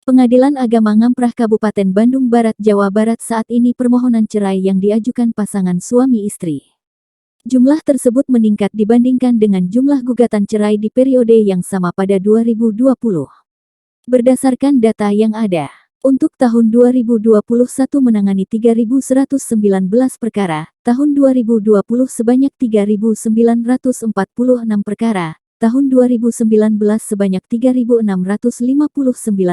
Pengadilan Agama Ngamprah Kabupaten Bandung Barat, Jawa Barat saat ini permohonan cerai yang diajukan pasangan suami istri. Jumlah tersebut meningkat dibandingkan dengan jumlah gugatan cerai di periode yang sama pada 2020. Berdasarkan data yang ada, untuk tahun 2021 menangani 3.119 perkara, tahun 2020 sebanyak 3.946 perkara, tahun 2019 sebanyak 3.659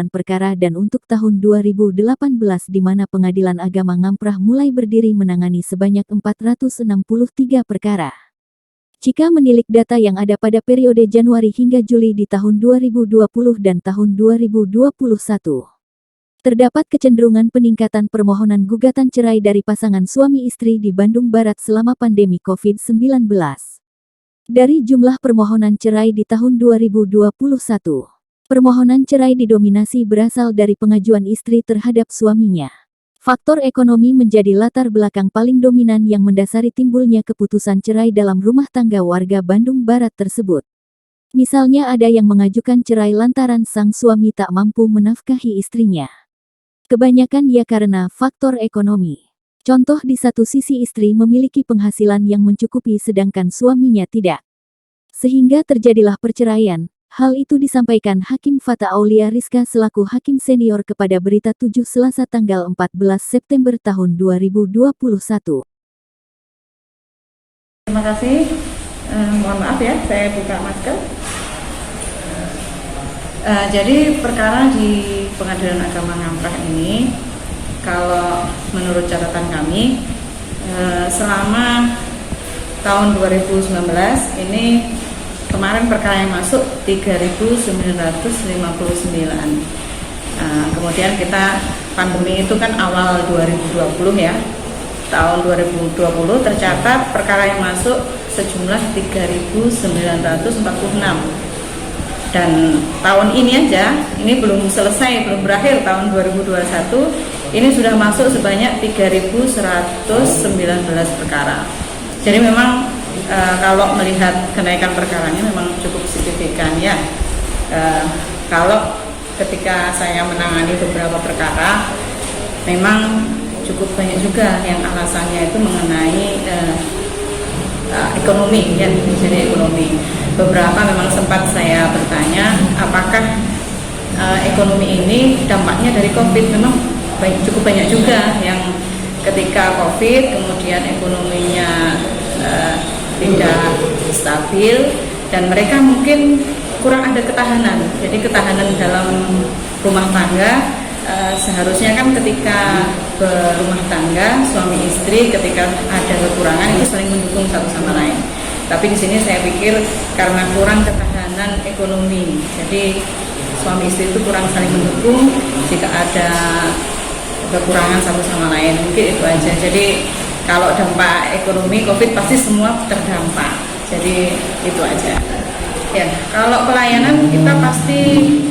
perkara dan untuk tahun 2018 di mana Pengadilan Agama Ngamprah mulai berdiri menangani sebanyak 463 perkara. Jika menilik data yang ada pada periode Januari hingga Juli di tahun 2020 dan tahun 2021, terdapat kecenderungan peningkatan permohonan gugatan cerai dari pasangan suami istri di Bandung Barat selama pandemi COVID-19. Dari jumlah permohonan cerai di tahun 2021, permohonan cerai didominasi berasal dari pengajuan istri terhadap suaminya. Faktor ekonomi menjadi latar belakang paling dominan yang mendasari timbulnya keputusan cerai dalam rumah tangga warga Bandung Barat tersebut. Misalnya ada yang mengajukan cerai lantaran sang suami tak mampu menafkahi istrinya. Kebanyakan ya karena faktor ekonomi. Contoh di satu sisi istri memiliki penghasilan yang mencukupi sedangkan suaminya tidak. Sehingga terjadilah perceraian. Hal itu disampaikan Hakim Fata Aulia Rizka selaku Hakim Senior kepada Berita 7 Selasa tanggal 14 September tahun 2021. Terima kasih. Mohon maaf ya, saya buka masker. Jadi perkara di Pengadilan Agama Ngamprah ini, kalau menurut catatan kami, selama tahun 2019 ini kemarin perkara yang masuk 3.959. Kemudian kita pandemi itu kan awal 2020 ya. Tahun 2020 tercatat perkara yang masuk sejumlah 3.946. Dan tahun ini aja, ini belum selesai, belum berakhir tahun 2021, ini sudah masuk sebanyak 3.119 perkara. Jadi memang kalau melihat kenaikan perkaranya memang cukup signifikan ya. Kalau ketika saya menangani beberapa perkara, memang cukup banyak juga yang alasannya itu mengenai ekonomi ya, jadi ekonomi. Beberapa memang sempat saya bertanya apakah ekonomi ini dampaknya dari COVID. Memang cukup banyak juga yang ketika COVID kemudian ekonominya tidak stabil dan mereka mungkin kurang ada ketahanan. Jadi ketahanan dalam rumah tangga seharusnya kan ketika berumah tangga suami istri ketika ada kekurangan itu saling mendukung satu sama lain. Tapi di sini saya pikir karena kurang ketahanan ekonomi, jadi suami istri itu kurang saling mendukung jika ada kekurangan satu sama lain. Mungkin itu aja. Jadi kalau dampak ekonomi COVID pasti semua terdampak. Jadi itu aja. Ya, kalau pelayanan kita pasti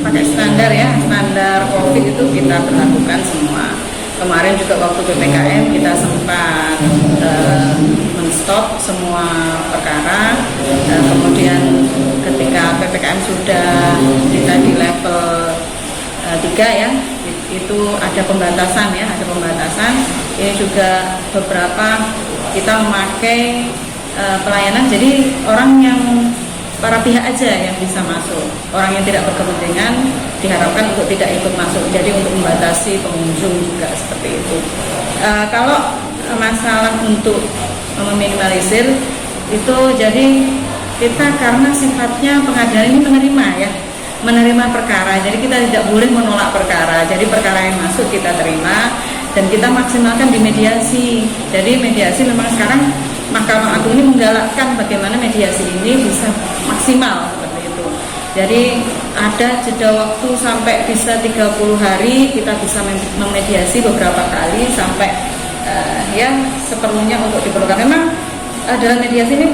pakai standar ya, standar COVID itu kita berlakukan semua. Kemarin juga waktu PPKM kita sempat men-stop semua perkara. Kemudian ketika PPKM sudah kita di level 3 ya, itu ada pembatasan ya, ada pembatasan. Ini juga beberapa kita memakai pelayanan, jadi orang yang para pihak aja yang bisa masuk. Orang yang tidak berkepentingan diharapkan untuk tidak ikut masuk. Jadi untuk membatasi pengunjung juga seperti itu. Kalau masalah untuk meminimalisir itu, jadi kita karena sifatnya pengadilan ini menerima perkara. Jadi kita tidak boleh menolak perkara. Jadi perkara yang masuk kita terima dan kita maksimalkan di mediasi. Jadi mediasi memang sekarang Mahkamah Agung ini menggalakkan bagaimana mediasi ini bisa maksimal seperti itu. Jadi ada jeda waktu sampai bisa 30 hari kita bisa memediasi beberapa kali sampai ya seperlunya untuk diperlukan. Memang dalam mediasi ini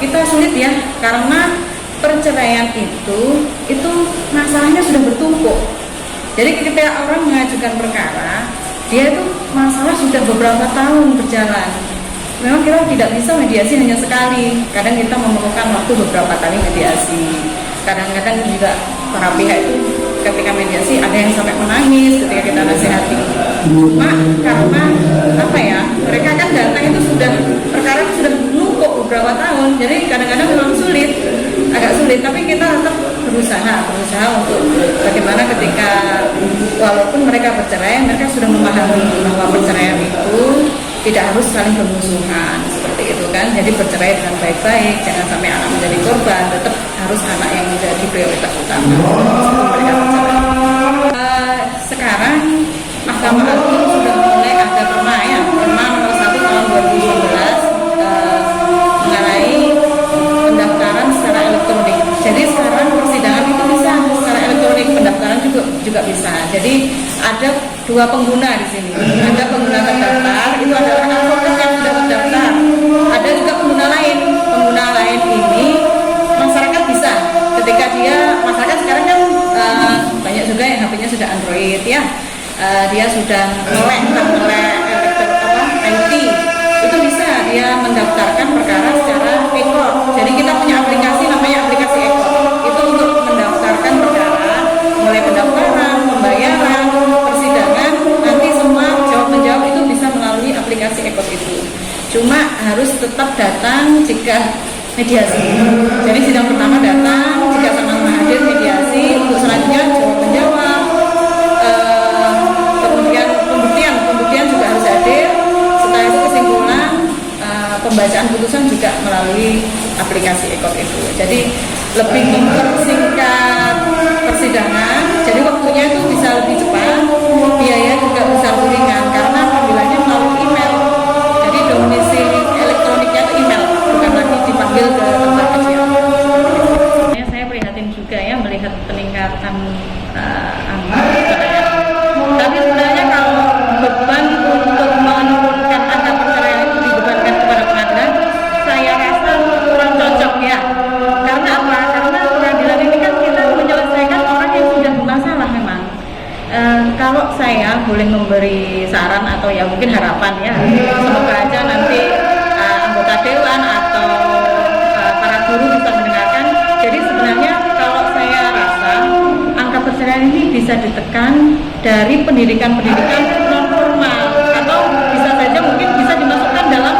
kita sulit ya, karena perceraian itu masalahnya sudah bertumpuk. Jadi ketika orang mengajukan perkara, dia itu masalah sudah beberapa tahun berjalan. Memang kita tidak bisa mediasi hanya sekali. Kadang kita memerlukan waktu beberapa kali mediasi. Kadang-kadang juga para pihak itu ketika mediasi ada yang sampai menangis ketika kita nasihati. Cuma karena apa ya, mereka kan datang itu sudah perkara itu sudah menumpuk beberapa tahun, jadi kadang-kadang memang agak sulit. Tapi kita tetap berusaha untuk bagaimana ketika walaupun mereka bercerai, mereka sudah memahami bahwa perceraian itu tidak harus saling bermusuhan seperti itu kan. Jadi bercerai dengan baik-baik, jangan sampai anak menjadi korban, tetap harus anak yang menjadi prioritas utama meskipun mereka bercerai. Sekarang Mahkamah Agung sudah mulai ada perma nomor 1 tahun 2019 mengenai pendaftaran secara elektronik. Jadi sekarang persidangan itu bisa secara elektronik, pendaftaran juga bisa. Jadi ada dua pengguna di sini. Ada pengguna terdaftar, itu adalah advokat yang sudah terdaftar. Ada juga pengguna lain. Pengguna lain ini masyarakat bisa ketika masyarakat sekarang kan banyak juga yang HP-nya sudah Android ya. Dia sudah melek IT, itu bisa dia mendaftarkan perkara secara e-court. Jadi kita punya aplikasi namanya aplikasi e-court. Itu untuk mendaftarkan perkara, mulai pendaftaran, pembayaran, persidangan, nanti semua jawab-menjawab itu bisa melalui aplikasi e-court itu. Cuma harus tetap datang jika mediasi. Jadi sidang pertama datang, jika sama-sama hadir mediasi, untuk selanjutnya jawab-menjawab. Pembuktian juga harus hadir. Setelah itu kesimpulan, pembacaan putusan juga melalui aplikasi e-court itu. Jadi lebih mempersingkat persidangan. Jadi waktunya itu bisa lebih cepat, biaya juga bisa lebih ringan karena panggilannya melalui email. Jadi domisili elektroniknya itu email, bukan lagi dipanggil ke tempat kerja. Saya prihatin juga ya melihat peningkatan angka. Tapi sebenarnya kalau beban untuk menurunkan angka perceraian itu dibebankan kepada pengadilan, saya rasa kurang cocok ya. Karena apa? Karena pengadilan ini kan kita menyelesaikan orang yang sudah bermasalah memang. Kalau saya boleh memberi saran atau ya mungkin harapan ya, semoga aja nanti anggota dewan atau para guru bisa mendengarkan. Jadi sebenarnya kalau saya rasa angka perceraian ini bisa ditekan dari pendidikan-pendidikan non formal, atau bisa saja mungkin bisa dimasukkan dalam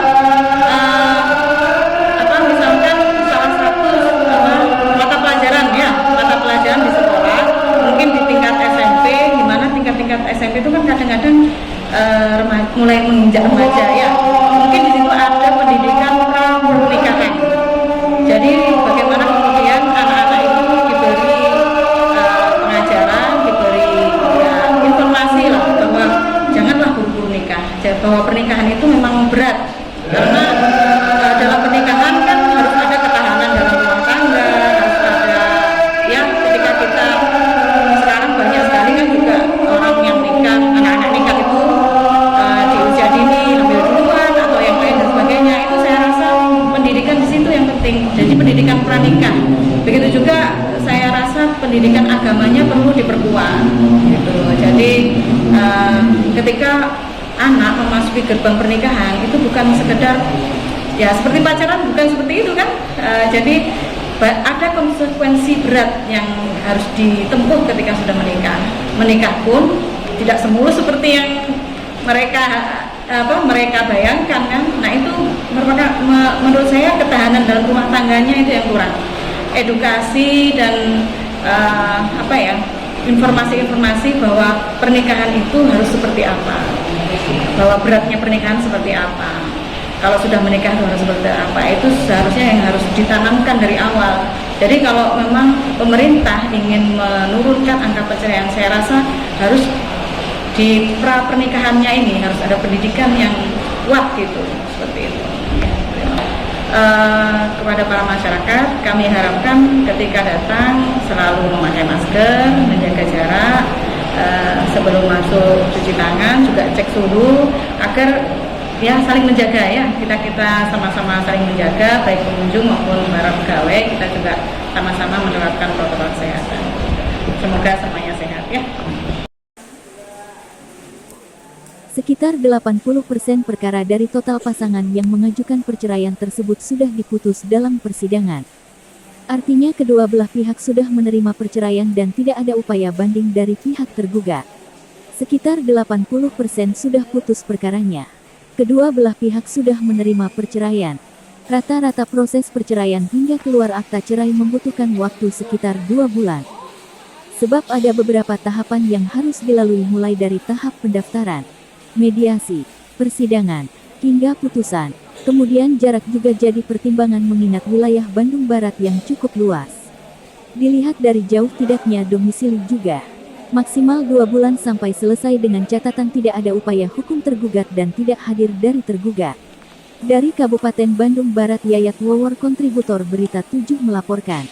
misalkan salah satu mata pelajaran di sekolah, mungkin di tingkat SMP, di mana tingkat SMP itu kan kadang-kadang mulai menginjak remaja ya, mungkin di situ ada pendidikan pernikahan. Jadi bagaimana kemudian anak-anak itu diberi pengajaran, diberi informasi lah bahwa janganlah buru-buru nikah, bahwa pernikahan itu memang berat karena dalam pernikahan kan harus ada ketahanan dalam rumah tangga, harus ada ya ketika kita sekarang banyak sekali kan juga orang yang nikah, anak-anak nikah itu di usia dini ambil duluan atau yang lain dan sebagainya. Itu saya rasa pendidikan di situ yang penting. Jadi pendidikan pranikah. Begitu juga saya rasa pendidikan agamanya perlu diperkuat gitu. Jadi ketika anak memasuki gerbang pernikahan itu bukan sekedar ya seperti pacaran, bukan seperti itu kan. Jadi ada konsekuensi berat yang harus ditempuh ketika sudah menikah. Menikah pun tidak semulus seperti yang mereka bayangkan kan. Nah itu menurut saya ketahanan dalam rumah tangganya itu yang kurang. Edukasi dan informasi-informasi bahwa pernikahan itu harus seperti apa, bahwa beratnya pernikahan seperti apa, kalau sudah menikah harus seperti apa, itu seharusnya yang harus ditanamkan dari awal. Jadi kalau memang pemerintah ingin menurunkan angka perceraian, saya rasa harus di pra pernikahannya ini harus ada pendidikan yang kuat gitu, seperti itu. Kepada para masyarakat, kami harapkan ketika datang selalu memakai masker, menjaga jarak, sebelum masuk cuci tangan juga cek suhu agar ya saling menjaga ya, kita sama-sama saling menjaga, baik pengunjung maupun para pegawai, kita juga sama-sama menerapkan protokol kesehatan. Semoga semuanya sehat ya. Sekitar 80% perkara dari total pasangan yang mengajukan perceraian tersebut sudah diputus dalam persidangan. Artinya kedua belah pihak sudah menerima perceraian dan tidak ada upaya banding dari pihak tergugat. Sekitar 80% sudah putus perkaranya. Kedua belah pihak sudah menerima perceraian. Rata-rata proses perceraian hingga keluar akta cerai membutuhkan waktu sekitar 2 bulan. Sebab ada beberapa tahapan yang harus dilalui mulai dari tahap pendaftaran, mediasi, persidangan, hingga putusan. Kemudian jarak juga jadi pertimbangan mengingat wilayah Bandung Barat yang cukup luas. Dilihat dari jauh tidaknya domisili juga. Maksimal 2 bulan sampai selesai dengan catatan tidak ada upaya hukum tergugat dan tidak hadir dari tergugat. Dari Kabupaten Bandung Barat, Yayat Wowor, kontributor Berita 7 melaporkan.